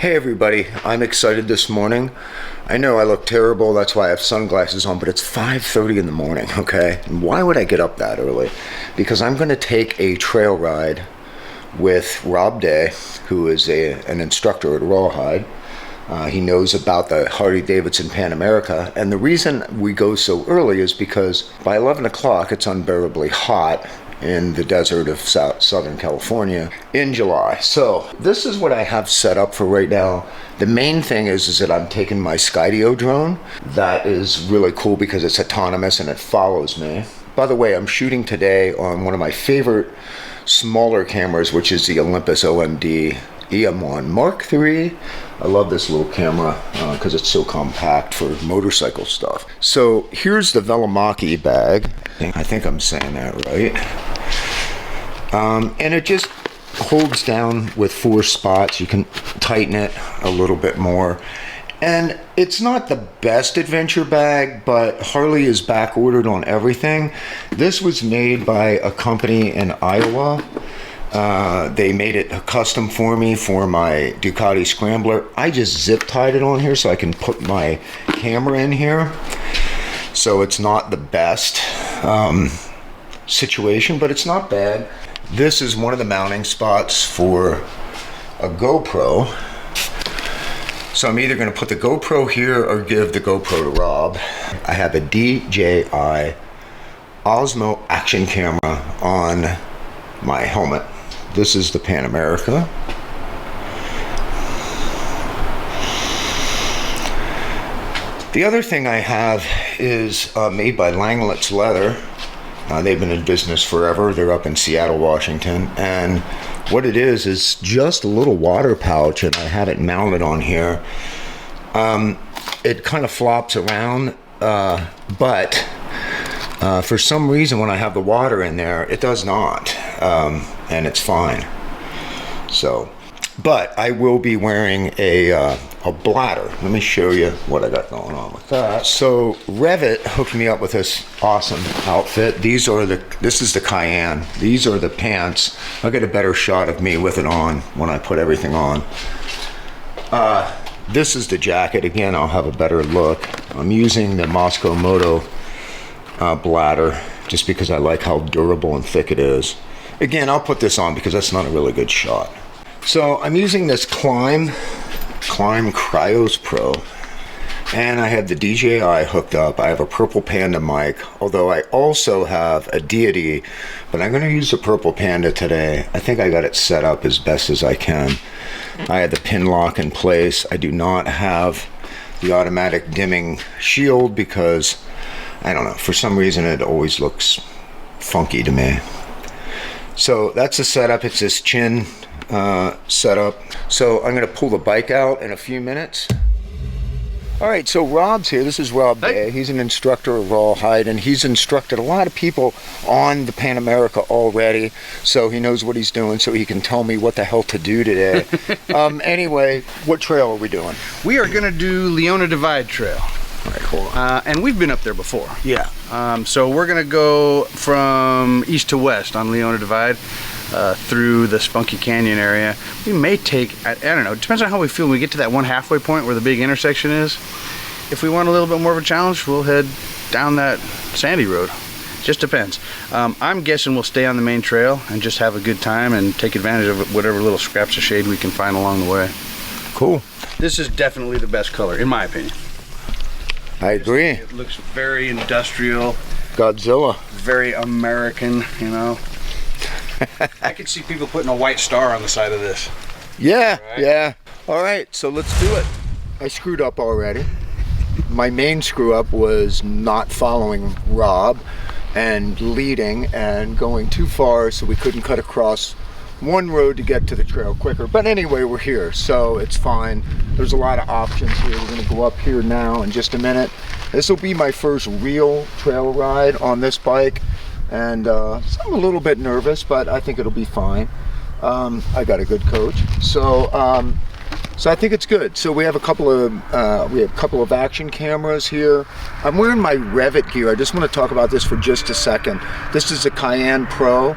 Hey everybody, I'm excited this morning. I know I look terrible, that's why I have sunglasses on, but it's 5:30 in the morning, okay? And why would I get up that early? Because I'm going to take a trail ride with Rob Day, who is an instructor at Rawhide. He knows about the Harley-Davidson Pan America, and the reason we go so early is because by 11 o'clock it's unbearably hot in the desert of Southern California in July. So this is what I have set up for right now. The main thing is that I'm taking my Skydio drone. That is really cool because it's autonomous and it follows me. By the way, I'm shooting today on one of my favorite smaller cameras, which is the Olympus OMD EM1 Mark III. I love this little camera because it's so compact for motorcycle stuff. So here's the Velomaki bag. I think I'm saying that right. And it just holds down with 4 spots. You can tighten it a little bit more. And it's not the best adventure bag, but Harley is back ordered on everything. This was made by a company in Iowa. They made it custom for me for my Ducati Scrambler. I just zip tied it on here so I can put my camera in here. So it's not the best situation, but it's not bad. This is one of the mounting spots for a GoPro. So I'm either going to put the GoPro here or give the GoPro to Rob. I have a DJI Osmo action camera on my helmet. This is the Pan America. The other thing I have is made by Langlet's Leather. They've been in business forever. They're up in Seattle, Washington. And what it is just a little water pouch, and I have it mounted on here. It kind of flops around, but for some reason when I have the water in there, it does not, and it's fine. So, but I will be wearing a bladder. Let me show you what I got going on with that. So Revit hooked me up with this awesome outfit. This is the Cayenne. These are the pants. I'll get a better shot of me with it on when I put everything on. This is the jacket. Again, I'll have a better look. I'm using the Moscow Moto bladder just because I like how durable and thick it is. Again, I'll put this on because that's not a really good shot. So I'm using this Climb Cryos Pro, and I have the DJI hooked up. I have a Purple Panda mic, although I also have a Deity, but I'm going to use the Purple Panda today. I think I got it set up as best as I can. I had the pin lock in place. I do not have the automatic dimming shield because, I don't know, for some reason it always looks funky to me. So that's the setup. It's this chin setup. So I'm going to pull the bike out in a few minutes. All right, so Rob's here. This is Rob Day. He's an instructor at Rawhide, and he's instructed a lot of people on the Pan America already, so he knows what he's doing, so he can tell me what the hell to do today. Anyway, what trail are we doing? We are going to do Leona Divide Trail. All right, cool. And we've been up there before. Yeah. So we're going to go from east to west on Leona Divide. Through the Spunky Canyon area. We may take, I don't know, it depends on how we feel when we get to that one halfway point where the big intersection is. If we want a little bit more of a challenge, we'll head down that sandy road. Just depends. I'm guessing we'll stay on the main trail and just have a good time and take advantage of whatever little scraps of shade we can find along the way. Cool. This is definitely the best color, in my opinion. I agree. It looks very industrial. Godzilla. Very American, you know. I could see people putting a white star on the side of this. Yeah, right? Yeah. All right, so let's do it. I screwed up already. My main screw up was not following Rob and leading and going too far, so we couldn't cut across one road to get to the trail quicker. But anyway, we're here, so it's fine. There's a lot of options here. We're gonna go up here now in just a minute. This will be my first real trail ride on this bike. And so I'm a little bit nervous, but I think it'll be fine. I got a good coach, so I think it's good. So we have a couple of action cameras here. I'm wearing my Revit gear. I just want to talk about this for just a second. This is a Cayenne Pro,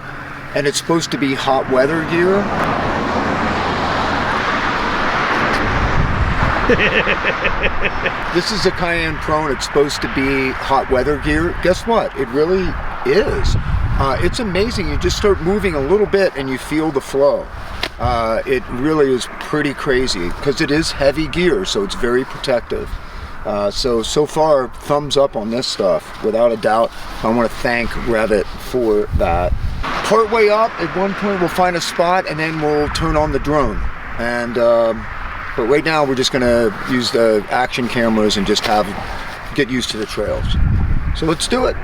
and it's supposed to be hot weather gear. This is a Cayenne Pro, and it's supposed to be hot weather gear. Guess what? It really is. It's amazing. You just start moving a little bit and you feel the flow. It really is pretty crazy because it is heavy gear, so it's very protective. So far, thumbs up on this stuff, without a doubt. I want to thank Revit for that. Partway up, at one point we'll find a spot and then we'll turn on the drone. And but right now we're just gonna use the action cameras and just get used to the trails. So let's do it.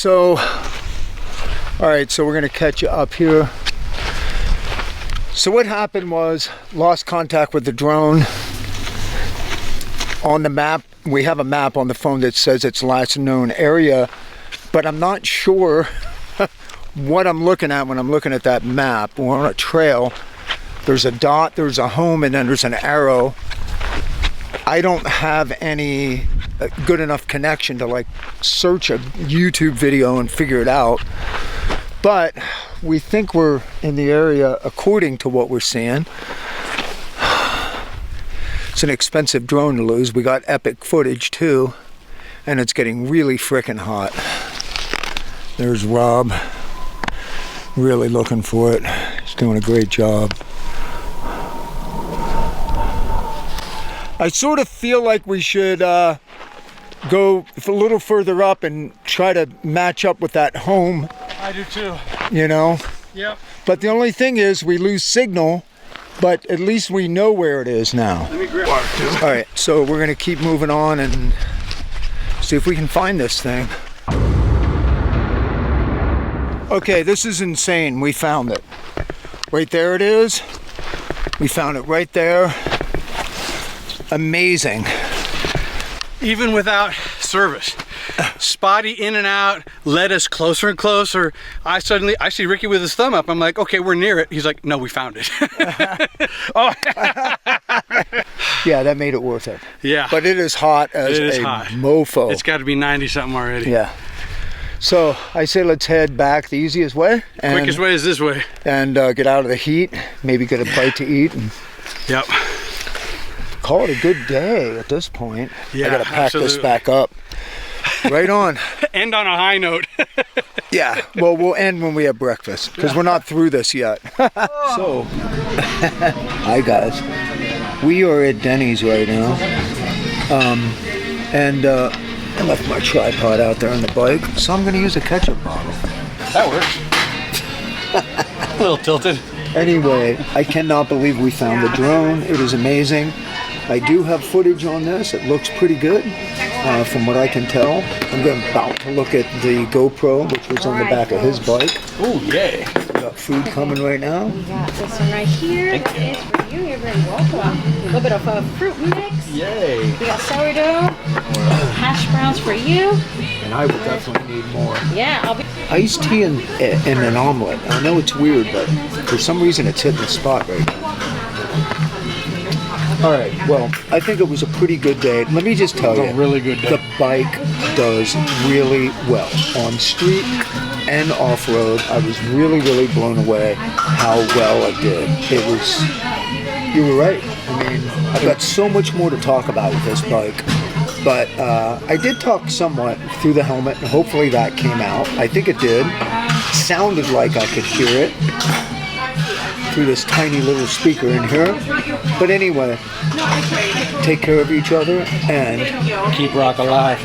All right, so we're gonna catch you up here. So what happened was, lost contact with the drone. On the map, we have a map on the phone that says it's last known area, but I'm not sure what I'm looking at when I'm looking at that map. We're on a trail. There's a dot, there's a home, and then there's an arrow. I don't have any good enough connection to like search a YouTube video and figure it out. But we think we're in the area according to what we're seeing. It's an expensive drone to lose. We got epic footage too, and it's getting really frickin' hot. There's Rob, really looking for it. He's doing a great job. I sort of feel like we should go a little further up and try to match up with that home. I do too. You know? Yep. But the only thing is we lose signal But at least we know where it is now. Let me grip. All right, so we're gonna keep moving on and see if we can find this thing. Okay, this is insane. We found it. Right there it is. We found it right there. Amazing. Even without service, spotty in and out led us closer and closer. I see Ricky with his thumb up. I'm like, okay, we're near it. He's like, no, we found it. Oh. Yeah, that made it worth it. Yeah. But it is hot as a mofo. It's got to be 90 something already. Yeah. So I say let's head back the easiest way. And, Quickest way is this way. And get out of the heat. Maybe get a bite to eat. And Yep. call it a good day at this point. Yeah, I gotta pack this absolutely. back up. Right on. End on a high note. Yeah, well, we'll end when we have breakfast because we're not through this yet. So, hi guys. We are at Denny's right now. I left my tripod out there on the bike, so I'm gonna use a ketchup bottle. That works. A little tilted. Anyway, I cannot believe we found the drone. It is amazing. I do have footage on this. It looks pretty good from what I can tell. I'm about to look at the GoPro, which was on the back of his bike. Oh, yay. We got food coming right now. We got this one right here. That is for you. You're very welcome. A little bit of a fruit mix. Yay. We got sourdough, hash browns for you. And I will definitely need more. Yeah, I'll be. Iced tea and an omelet. I know it's weird, but for some reason it's hitting the spot right now. All right, well, I think it was a pretty good day. Let me just tell you, a really good day. The bike does really well on street and off-road. I was really, really blown away how well it did. It was, you were right. I mean, I've got so much more to talk about with this bike. But I did talk somewhat through the helmet, and hopefully that came out. I think it did. Sounded like I could hear it through this tiny little speaker in here. But anyway, take care of each other and Keep rock alive.